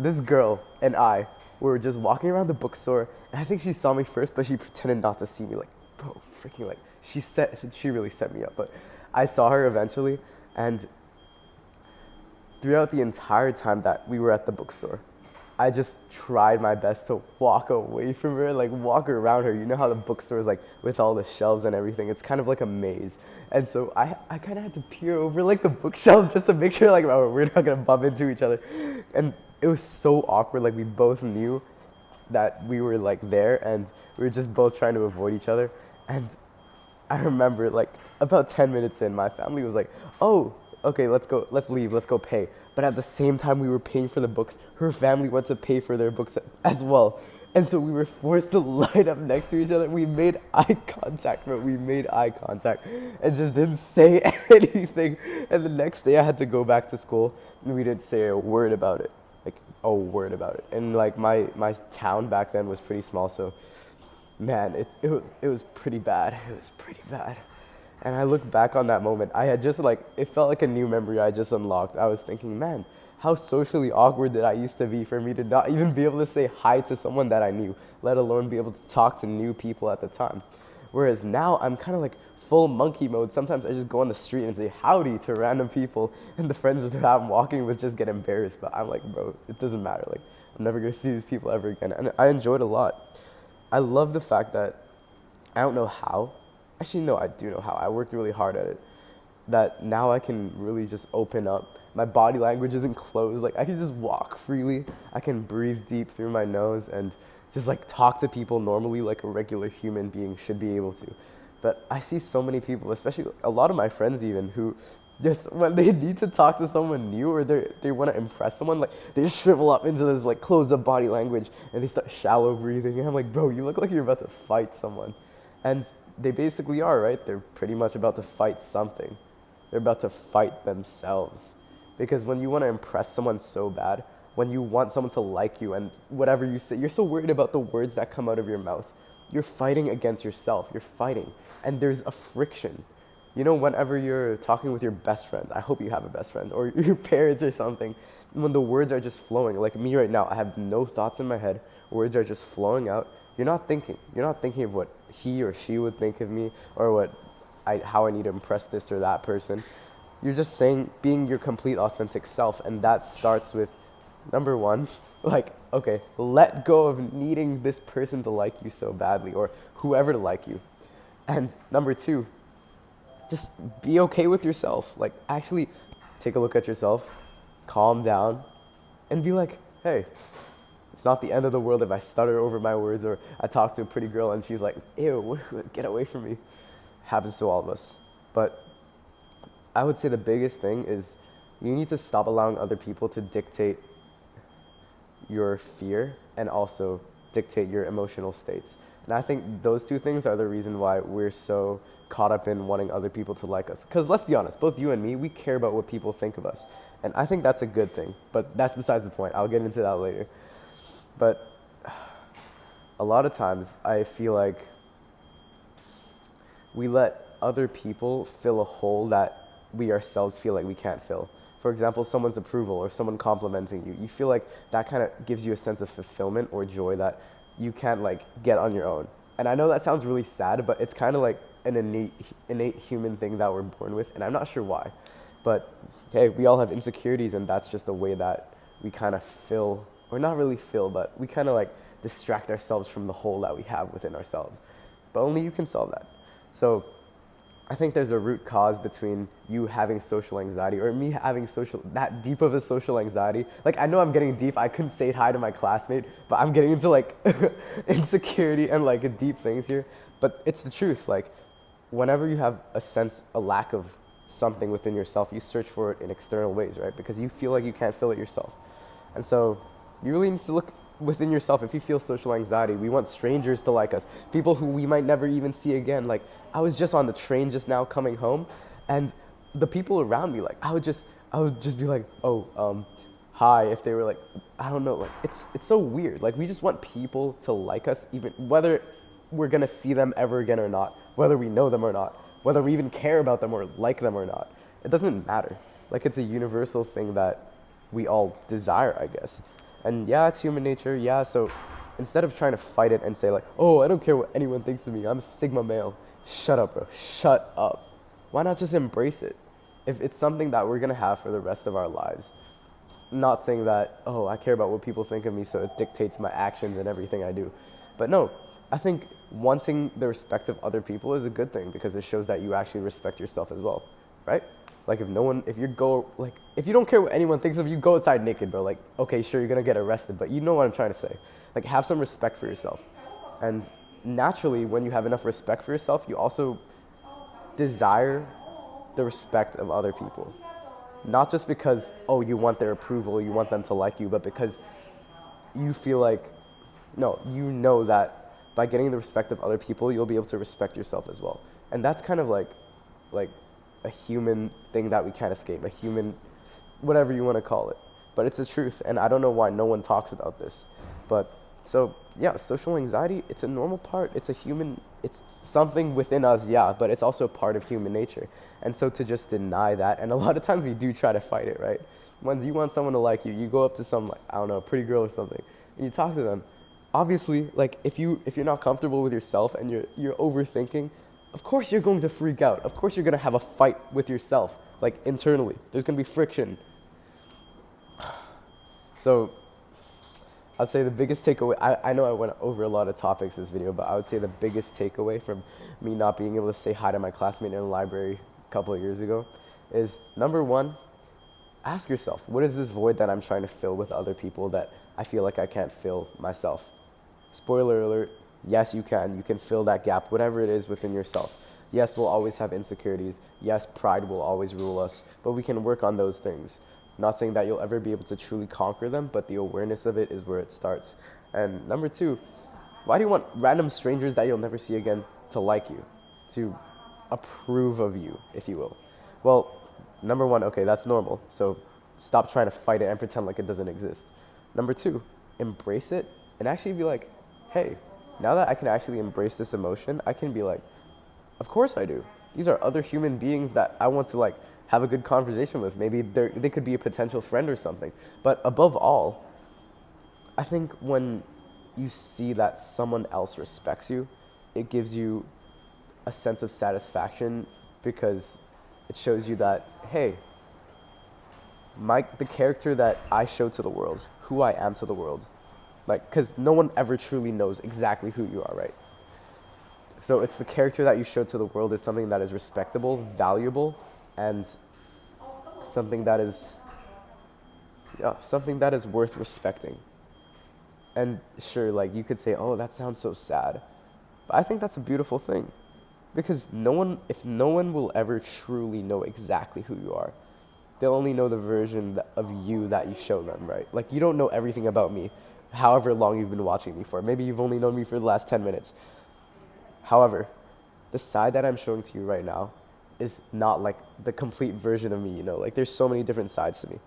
this girl and I were just walking around the bookstore, and I think she saw me first, but she pretended not to see me. Like, bro, freaking like she really set me up. But I saw her eventually, and throughout the entire time that we were at the bookstore, I just tried my best to walk away from her, like walk around her. You know how the bookstore is like with all the shelves and everything. It's kind of like a maze. And so I kind of had to peer over like the bookshelves just to make sure like, oh, we're not gonna bump into each other. And it was so awkward. Like we both knew that we were like there, and we were just both trying to avoid each other. And I remember like about 10 minutes in, my family was like, oh, okay, let's go, let's leave, let's go pay. But at the same time we were paying for the books, her family went to pay for their books as well. And so we were forced to line up next to each other. We made eye contact, bro. We made eye contact and just didn't say anything. And the next day I had to go back to school, and we didn't say a word about it. Like, a word about it. And like my town back then was pretty small, so man, it was pretty bad. It was pretty bad. And I look back on that moment, I had just like, it felt like a new memory I just unlocked. I was thinking, man, how socially awkward did I used to be for me to not even be able to say hi to someone that I knew, let alone be able to talk to new people at the time. Whereas now I'm kind of like full monkey mode. Sometimes I just go on the street and say howdy to random people, and the friends that I'm walking with just get embarrassed. But I'm like, bro, it doesn't matter. Like, I'm never gonna see these people ever again. And I enjoyed a lot. I love the fact that I don't know how. Actually, no, I do know how. I worked really hard at it. That now I can really just open up. My body language isn't closed. Like, I can just walk freely. I can breathe deep through my nose and just like talk to people normally like a regular human being should be able to. But I see so many people, especially a lot of my friends even, who just when they need to talk to someone new or they want to impress someone, like they just shrivel up into this like closed up body language and they start shallow breathing. And I'm like, bro, you look like you're about to fight someone. And they basically are, right? They're pretty much about to fight something. They're about to fight themselves. Because when you want to impress someone so bad, when you want someone to like you and whatever you say, you're so worried about the words that come out of your mouth. You're fighting against yourself. You're fighting. And there's a friction. You know, whenever you're talking with your best friend, I hope you have a best friend, or your parents or something, when the words are just flowing, like me right now, I have no thoughts in my head, words are just flowing out. You're not thinking. You're not thinking of what he or she would think of me or how I need to impress this or that person. You're just saying, being your complete authentic self, and that starts with, number one, like, okay, let go of needing this person to like you so badly or whoever to like you. And number two, just be okay with yourself. Like, actually take a look at yourself, calm down, and be like, hey, it's not the end of the world if I stutter over my words or I talk to a pretty girl and she's like, ew, get away from me. Happens to all of us. But I would say the biggest thing is you need to stop allowing other people to dictate your fear and also dictate your emotional states. And I think those two things are the reason why we're so caught up in wanting other people to like us. Because let's be honest, both you and me, we care about what people think of us. And I think that's a good thing. But that's besides the point. I'll get into that later. But a lot of times I feel like we let other people fill a hole that we ourselves feel like we can't fill. For example, someone's approval or someone complimenting you. You feel like that kind of gives you a sense of fulfillment or joy that you can't like get on your own. And I know that sounds really sad, but it's kind of like an innate human thing that we're born with, and I'm not sure why. But hey, we all have insecurities, and that's just a way that we kind of fill, or not really fill, but we kind of like distract ourselves from the hole that we have within ourselves. But only you can solve that. So I think there's a root cause between you having social anxiety or me having that deep of a social anxiety. Like, I know I'm getting deep. I couldn't say hi to my classmate, but I'm getting into like insecurity and like deep things here. But it's the truth. Like, whenever you have a lack of something within yourself, you search for it in external ways, right? Because you feel like you can't fill it yourself. And so you really need to look within yourself. If you feel social anxiety, we want strangers to like us, people who we might never even see again. Like, I was just on the train just now coming home, and the people around me, like, I would just be like, oh, hi, if they were like, I don't know, like, it's so weird. Like, we just want people to like us, even whether we're gonna see them ever again or not, whether we know them or not, whether we even care about them or like them or not. It doesn't matter. Like, it's a universal thing that we all desire, I guess. And yeah, it's human nature. Yeah, so instead of trying to fight it and say like, oh, I don't care what anyone thinks of me. I'm a Sigma male. Shut up, bro. Shut up. Why not just embrace it? If it's something that we're gonna have for the rest of our lives. Not saying that, oh, I care about what people think of me, so it dictates my actions and everything I do. But no, I think wanting the respect of other people is a good thing because it shows that you actually respect yourself as well, right? Like if you don't care what anyone thinks of you, go outside naked, bro. Like, okay, sure, you're gonna get arrested, but you know what I'm trying to say. Like, have some respect for yourself. And naturally, when you have enough respect for yourself, you also desire the respect of other people. Not just because, oh, you want their approval, you want them to like you, but because you feel like, no, you know that by getting the respect of other people, you'll be able to respect yourself as well. And that's kind of like a human thing that we can't escape, a human, whatever you want to call it. But it's the truth, and I don't know why no one talks about this. But so, yeah, social anxiety, it's a normal part. It's something within us, yeah, but it's also part of human nature. And so to just deny that, and a lot of times we do try to fight it, right? When you want someone to like you, you go up to some, like, I don't know, pretty girl or something, and you talk to them. Obviously, like, if you're not comfortable with yourself and you're overthinking, of course you're going to freak out. Of course you're going to have a fight with yourself, like, internally. There's going to be friction. So I'd say the biggest takeaway, I know I went over a lot of topics this video, but I would say the biggest takeaway from me not being able to say hi to my classmate in the library a couple of years ago is, number one, ask yourself, what is this void that I'm trying to fill with other people that I feel like I can't fill myself? Spoiler alert, yes, you can. You can fill that gap, whatever it is within yourself. Yes, we'll always have insecurities. Yes, pride will always rule us, but we can work on those things. Not saying that you'll ever be able to truly conquer them, but the awareness of it is where it starts. And number two, why do you want random strangers that you'll never see again to like you, to approve of you, if you will? Well, number one, okay, that's normal. So stop trying to fight it and pretend like it doesn't exist. Number two, embrace it and actually be like, hey, now that I can actually embrace this emotion, I can be like, of course I do. These are other human beings that I want to like have a good conversation with. Maybe they could be a potential friend or something. But above all, I think when you see that someone else respects you, it gives you a sense of satisfaction because it shows you that, hey, the character that I show to the world, who I am to the world, like, because no one ever truly knows exactly who you are, right? So it's the character that you show to the world is something that is respectable, valuable, and something that is worth respecting. And sure, like, you could say, oh, that sounds so sad, but I think that's a beautiful thing, because if no one will ever truly know exactly who you are, they'll only know the version of you that you show them, right? Like, you don't know everything about me, however long you've been watching me for. Maybe you've only known me for the last 10 minutes. However, the side that I'm showing to you right now is not like the complete version of me, you know? Like, there's so many different sides to me.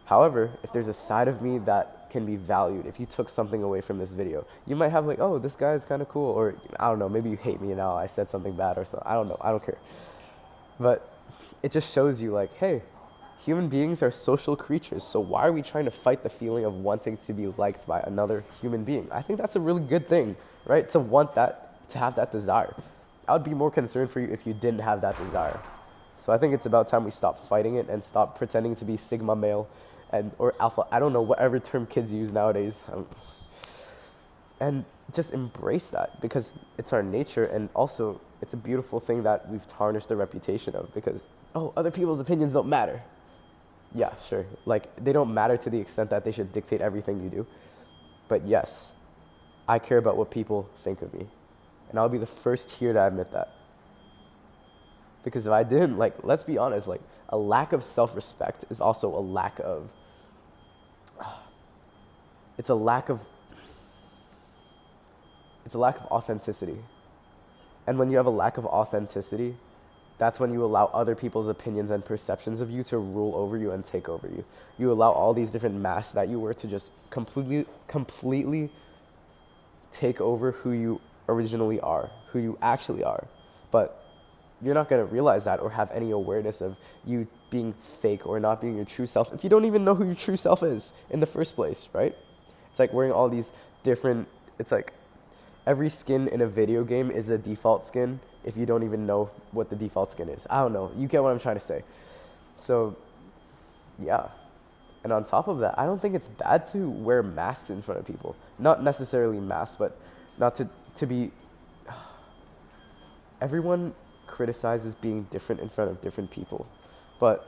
However, if there's a side of me that can be valued, if you took something away from this video, you might have like, oh, this guy is kind of cool, or I don't know, maybe you hate me now, I said something bad or something. I don't know, I don't care. But it just shows you like, hey, human beings are social creatures, so why are we trying to fight the feeling of wanting to be liked by another human being? I think that's a really good thing, right? To want that, to have that desire. I would be more concerned for you if you didn't have that desire. So I think it's about time we stop fighting it and stop pretending to be Sigma male or alpha, I don't know, whatever term kids use nowadays. And just embrace that, because it's our nature, and also it's a beautiful thing that we've tarnished the reputation of, because, oh, other people's opinions don't matter. Yeah, sure. Like, they don't matter to the extent that they should dictate everything you do. But yes, I care about what people think of me. And I'll be the first here to admit that. Because if I didn't, like, let's be honest, like, a lack of self-respect is also a lack of, it's a lack of authenticity. And when you have a lack of authenticity, that's when you allow other people's opinions and perceptions of you to rule over you and take over you. You allow all these different masks that you wear to just completely take over who you originally are, who you actually are. But you're not going to realize that or have any awareness of you being fake or not being your true self if you don't even know who your true self is in the first place, right? It's like wearing all these different, it's like every skin in a video game is a default skin if you don't even know what the default skin is. I don't know. You get what I'm trying to say. So, yeah. And on top of that, I don't think it's bad to wear masks in front of people. Not necessarily masks, but not to be... Everyone criticizes being different in front of different people. But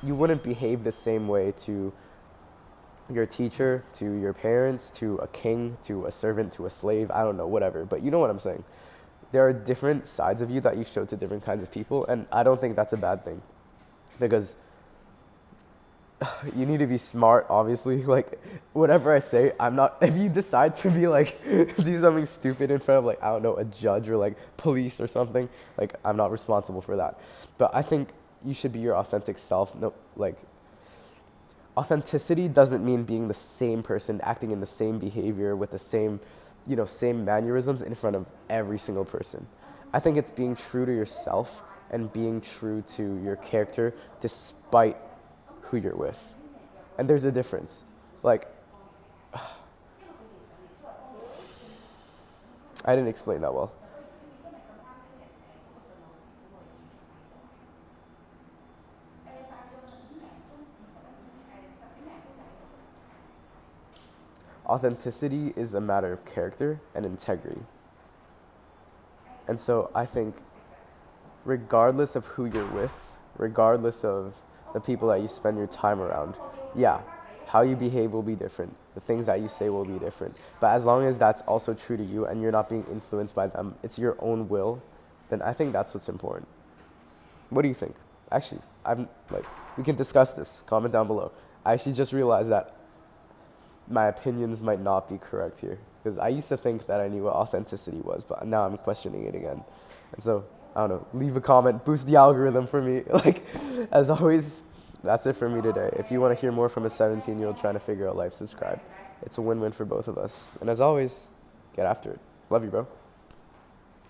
you wouldn't behave the same way to your teacher, to your parents, to a king, to a servant, to a slave, I don't know, whatever. But you know what I'm saying. There are different sides of you that you show to different kinds of people, and I don't think that's a bad thing. Because you need to be smart, obviously. Like, whatever I say, I'm not, if you decide to be like, do something stupid in front of like, I don't know, a judge or like police or something, like, I'm not responsible for that. But I think you should be your authentic self. No, like, authenticity doesn't mean being the same person, acting in the same behavior with the same, same mannerisms in front of every single person. I think it's being true to yourself and being true to your character despite who you're with. And there's a difference. Like, I didn't explain that well. Authenticity is a matter of character and integrity. And so I think regardless of who you're with, regardless of the people that you spend your time around, yeah, how you behave will be different. The things that you say will be different. But as long as that's also true to you and you're not being influenced by them, it's your own will, then I think that's what's important. What do you think? Actually, we can discuss this. Comment down below. I actually just realized that my opinions might not be correct here. Because I used to think that I knew what authenticity was, but now I'm questioning it again. And so, I don't know, leave a comment, boost the algorithm for me. Like, as always, that's it for me today. If you want to hear more from a 17-year-old trying to figure out life, subscribe. It's a win-win for both of us. And as always, get after it. Love you, bro.